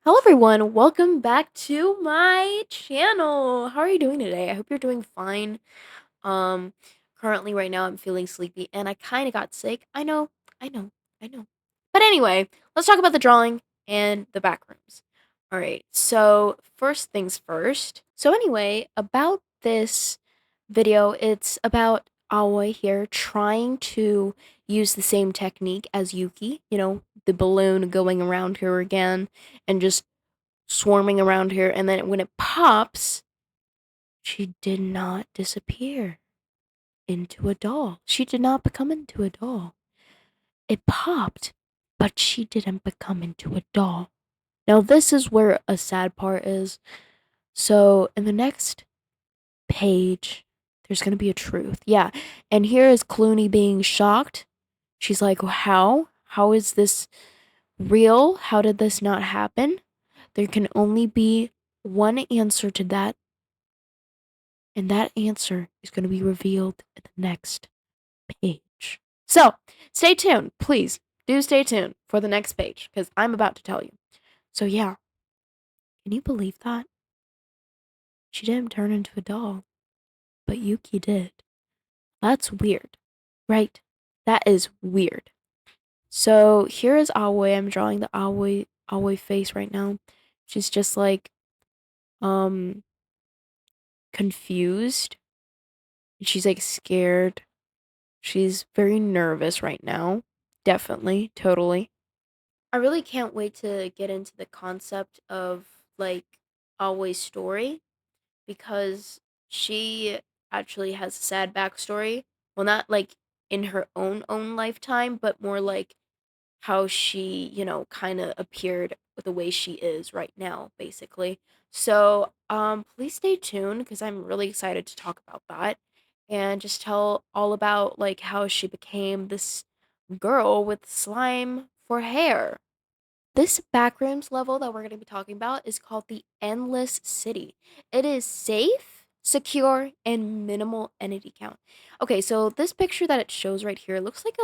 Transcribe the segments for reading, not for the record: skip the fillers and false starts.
Hello everyone, welcome back to my channel. How are you doing today? I hope you're doing fine. Um Currently right now I'm feeling sleepy and I kind of got sick. I know, I know. But anyway, let's talk about the drawing and the back rooms. All right. So, first things first. So anyway, about this video, it's about Aoi here trying to use the same technique as Yuki, the balloon going around her again and just swarming around here, and then when it pops, she did not disappear into a doll. She did not become into a doll. It popped, but she didn't become into a doll. Now, this is where a sad part is. So, in the next page, there's going to be a truth. Yeah. And here is Clooney being shocked. She's like, how? How is this real? How did this not happen? There can only be one answer to that. And that answer is going to be revealed in the next page. So stay tuned. Please do stay tuned for the next page because I'm about to tell you. So, yeah, can you believe that? She didn't turn into a doll, but Yuki did. That's weird, right? That is weird. So, here is Aoi. I'm drawing the Aoi face right now. She's just like, um, confused. She's like scared. She's very nervous right now. Definitely, totally. I really can't wait to get into the concept of like Always story because she actually has a sad backstory. Well, not like in her own lifetime, but more like how she, kind of appeared the way she is right now, basically. So, please stay tuned because I'm really excited to talk about that and just tell all about like how she became this girl with slime for hair. This backrooms level that we're going to be talking about is called the Endless City. It is safe, secure, and minimal entity count. Okay, so this picture that it shows right here looks like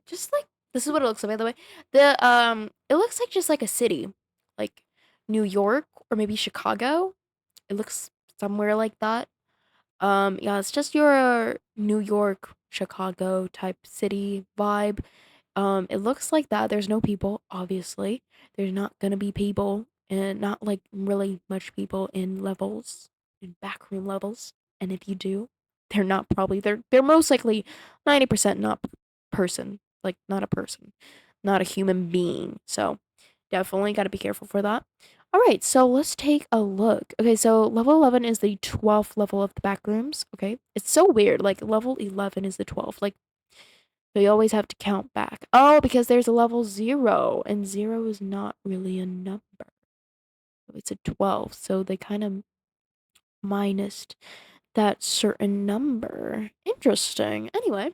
just like this is what it looks like by the way. It looks like just like a city, like New York or maybe Chicago. It looks somewhere like that. Yeah, it's just your New York, Chicago type city vibe. It looks like that. There's no people, obviously. There's not gonna be people, and not like really much people in levels, in backroom levels. And if you do, they're not probably they're most likely 90% not person, like not a person, not a human being. So definitely got to be careful for that. All right, so let's take a look. Okay, so level 11 is the 12th level of the backrooms. Okay, it's so weird. Like level 11 is the 12th. Like so you always have to count back. Oh, because there's a level 0, and 0 is not really a number. It's a 12, so they kind of minused that certain number. Interesting. Anyway,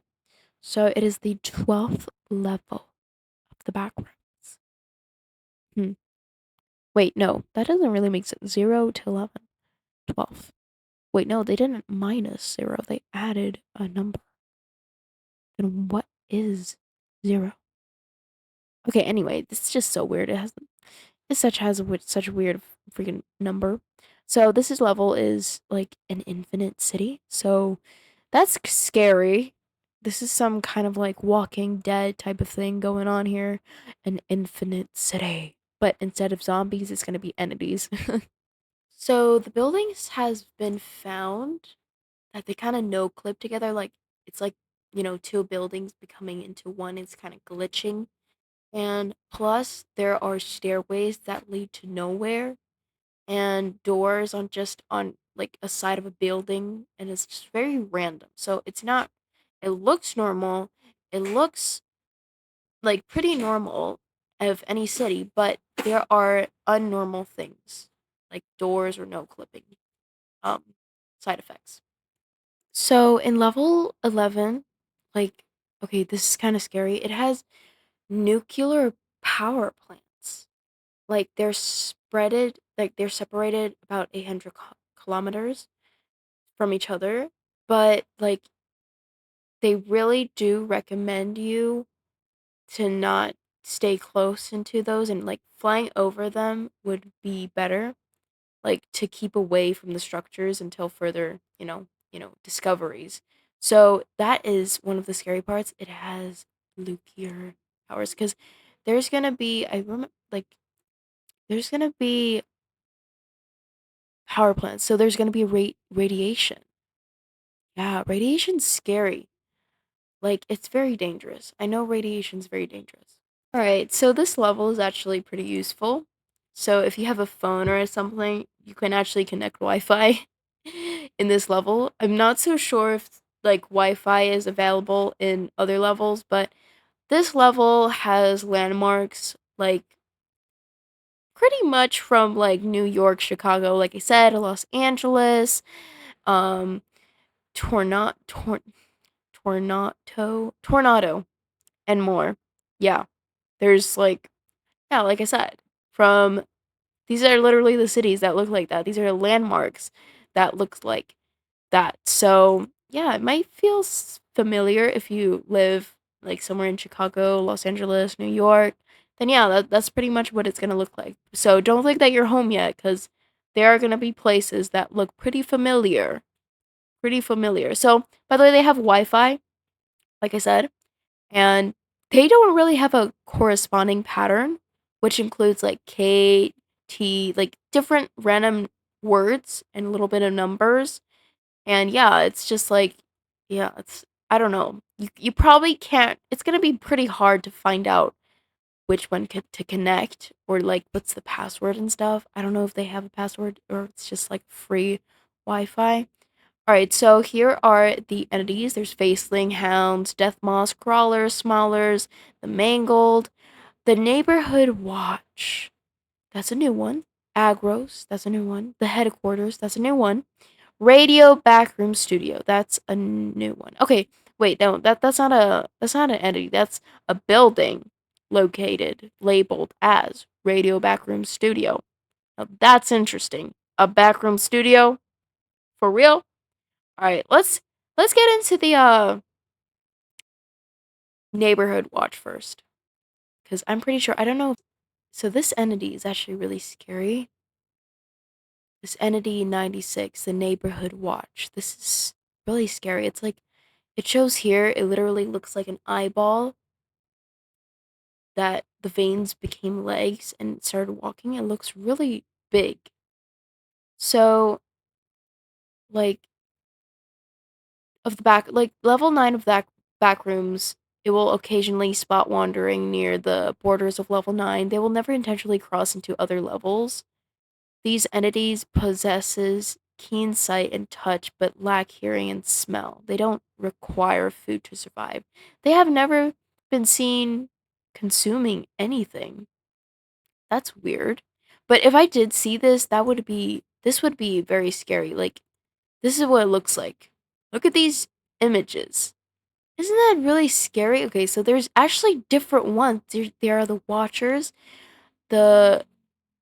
so it is the 12th level of the backrooms. Hmm. Wait, no, that doesn't really make sense. 0 to 11. 12. Wait, no, they didn't minus 0. They added a number. Then what is 0? Okay, anyway, this is just so weird. Such a weird freaking number. So this is level is like an infinite city. So that's scary. This is some kind of like Walking Dead type of thing going on here. An infinite city. But instead of zombies, it's gonna be entities. So the buildings has been found that they kind of no clip together. Like it's like, two buildings becoming into one. It's kind of glitching. And plus, there are stairways that lead to nowhere and doors on like a side of a building. And it's just very random. So it's not, it looks normal. It looks like pretty normal of any city, but there are unnormal things like doors or no clipping um side effects. So in level 11, like, okay, this is kind of scary. It has nuclear power plants. Like they're separated about 800 kilometers from each other, but like they really do recommend you to not stay close into those, and like flying over them would be better, like to keep away from the structures until further, discoveries. So that is one of the scary parts. It has nuclear powers because there's gonna be I remember like there's gonna be power plants. So there's gonna be radiation. Yeah, radiation's scary. Like it's very dangerous. I know radiation's very dangerous. All right, so this level is actually pretty useful. So if you have a phone or something, you can actually connect Wi-Fi in this level. I'm not so sure if like Wi-Fi is available in other levels, but this level has landmarks like pretty much from like New York, Chicago, like I said, Los Angeles, um, Tornado, Tornado, and more. Yeah, there's like yeah, like I said, from these are literally the cities that look like that. These are landmarks that look like that. So, yeah, it might feel familiar if you live like somewhere in Chicago, Los Angeles, New York. Then yeah, that's pretty much what it's going to look like. So, don't think that you're home yet cuz there are going to be places that look pretty familiar. Pretty familiar. So, by the way, they have Wi-Fi, like I said, and they don't really have a corresponding pattern, which includes like K, T, like different random words and a little bit of numbers. And yeah, it's just like, yeah, it's, I don't know. You probably can't, it's going to be pretty hard to find out which one to connect or like what's the password and stuff. I don't know if they have a password or it's just like free Wi Fi. Alright, so here are the entities. There's Faceling, Hounds, Death Moss, Crawlers, Smallers, the Mangled, the Neighborhood Watch. That's a new one. Agros, that's a new one. The Headquarters, that's a new one. Radio Backroom Studio, that's a new one. Okay, wait, no, that's not an entity. That's a building located, labeled as Radio Backroom Studio. Now that's interesting. A backroom studio? For real? All right, let's get into the neighborhood watch first, because I'm pretty sure I don't know. So this entity is actually really scary. This entity 96, the neighborhood watch. This is really scary. It's like it shows here. It literally looks like an eyeball that the veins became legs and started walking. It looks really big. So like of the back like level 9 of that back rooms, it will occasionally spot wandering near the borders of level 9. They will never intentionally cross into other levels. These entities possesses keen sight and touch but lack hearing and smell. They don't require food to survive. They have never been seen consuming anything. That's weird. But if I did see this, this would be very scary. Like this is what it looks like. Look at these images. Isn't that really scary? Okay, so there's actually different ones. There are the watchers, the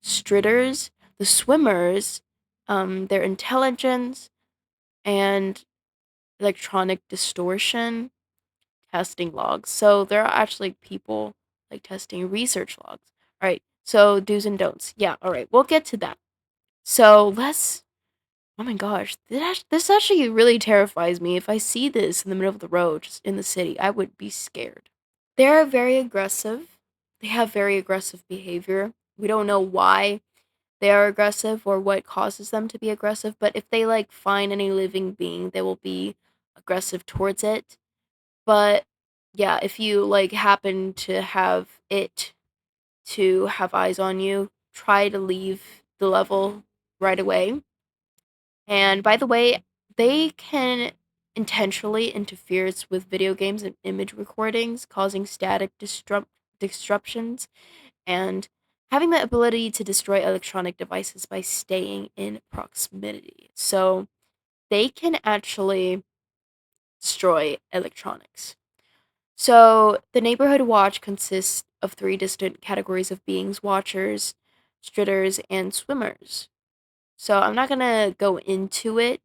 stritters, the swimmers, their intelligence, and electronic distortion testing logs. So there are actually people like testing research logs. All right, so do's and don'ts. Yeah, all right, we'll get to that. So let's. Oh my gosh, this actually really terrifies me. If I see this in the middle of the road, just in the city, I would be scared. They're very aggressive. They have very aggressive behavior. We don't know why they are aggressive or what causes them to be aggressive, but if they like find any living being, they will be aggressive towards it. But yeah, if you like happen to have it to have eyes on you, try to leave the level right away. And by the way, they can intentionally interfere with video games and image recordings, causing static disruptions and having the ability to destroy electronic devices by staying in proximity. So they can actually destroy electronics. So the neighborhood watch consists of three distinct categories of beings: watchers, stritters, and swimmers. So I'm not gonna go into it,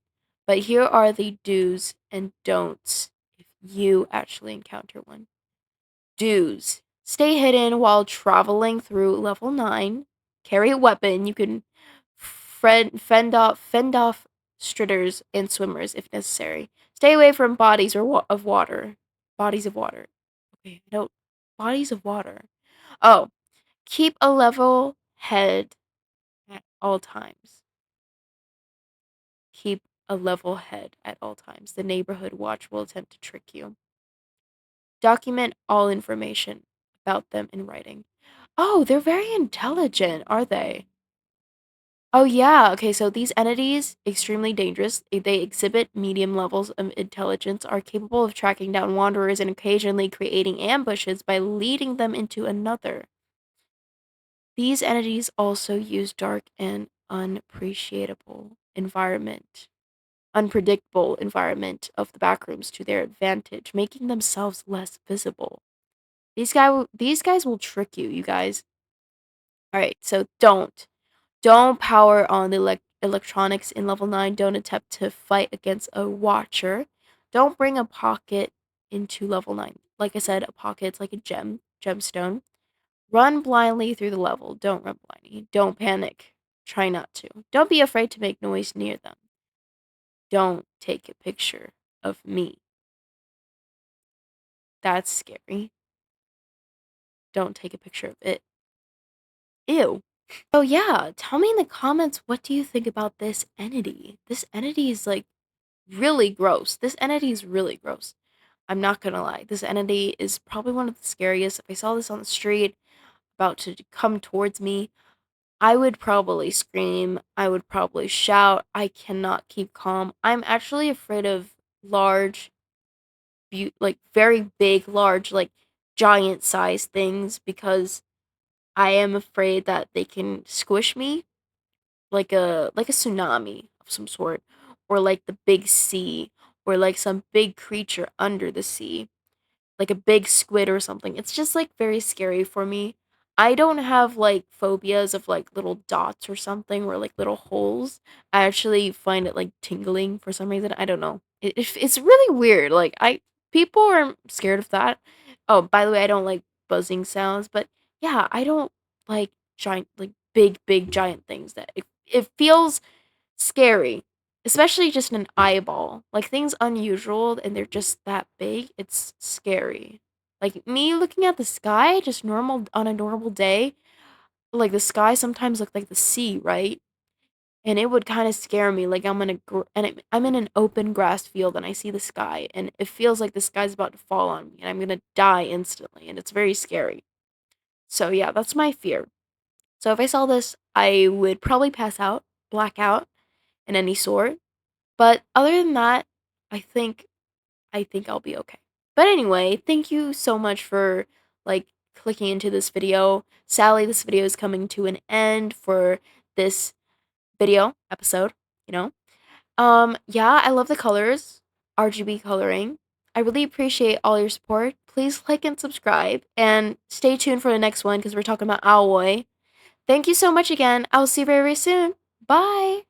but here are the do's and don'ts if you actually encounter one. Do's. Stay hidden while traveling through level 9. Carry a weapon. You can fend off stritters and swimmers if necessary. Stay away from bodies of water. Bodies of water. Okay, no. Bodies of water. Oh, keep a level head at all times. Keep a level head at all times. The neighborhood watch will attempt to trick you. Document all information about them in writing. Oh, they're very intelligent, are they? Oh, yeah. Okay, so these entities, extremely dangerous. They exhibit medium levels of intelligence, are capable of tracking down wanderers and occasionally creating ambushes by leading them into another. These entities also use dark and unpredictable environment of the backrooms to their advantage, making themselves less visible. These guys will trick you, you guys. All right, so don't power on the electronics in level 9. Don't attempt to fight against a watcher. Don't bring a pocket into level 9. Like I said, a pocket's like a gemstone. Run blindly through the level. Don't run blindly. Don't panic. Try not to. Don't be afraid to make noise near them. Don't take a picture of me. That's scary. Don't take a picture of it. Ew. So yeah, tell me in the comments, what do you think about this entity? This entity is like really gross. This entity is really gross. I'm not gonna lie. This entity is probably one of the scariest. If I saw this on the street about to come towards me, I would probably scream. I would probably shout. I cannot keep calm. I'm actually afraid of large, like very big, large, like giant size things because I am afraid that they can squish me like a tsunami of some sort, or like the big sea, or like some big creature under the sea, like a big squid or something. It's just like very scary for me. I don't have like phobias of like little dots or something or like little holes. I actually find it like tingling for some reason. I don't know. It's really weird. Like I people are scared of that. Oh, by the way, I don't like buzzing sounds, but yeah, I don't like giant like big giant things that it feels scary, especially just an eyeball. Like things unusual and they're just that big, it's scary. Like me looking at the sky just normal on a normal day, like the sky sometimes looked like the sea, right? And it would kind of scare me. Like I'm in an open grass field and I see the sky and it feels like the sky's about to fall on me and I'm gonna die instantly and it's very scary. So yeah, that's my fear. So if I saw this, I would probably pass out, black out in any sort. But other than that, I think I think I'll be okay. But anyway, thank you so much for like clicking into this video. Sadly, this video is coming to an end for this video episode, you know. Yeah, I love the colors, RGB coloring. I really appreciate all your support. Please like and subscribe and stay tuned for the next one because we're talking about Owlboy. Thank you so much again. I will see you very, very soon. Bye.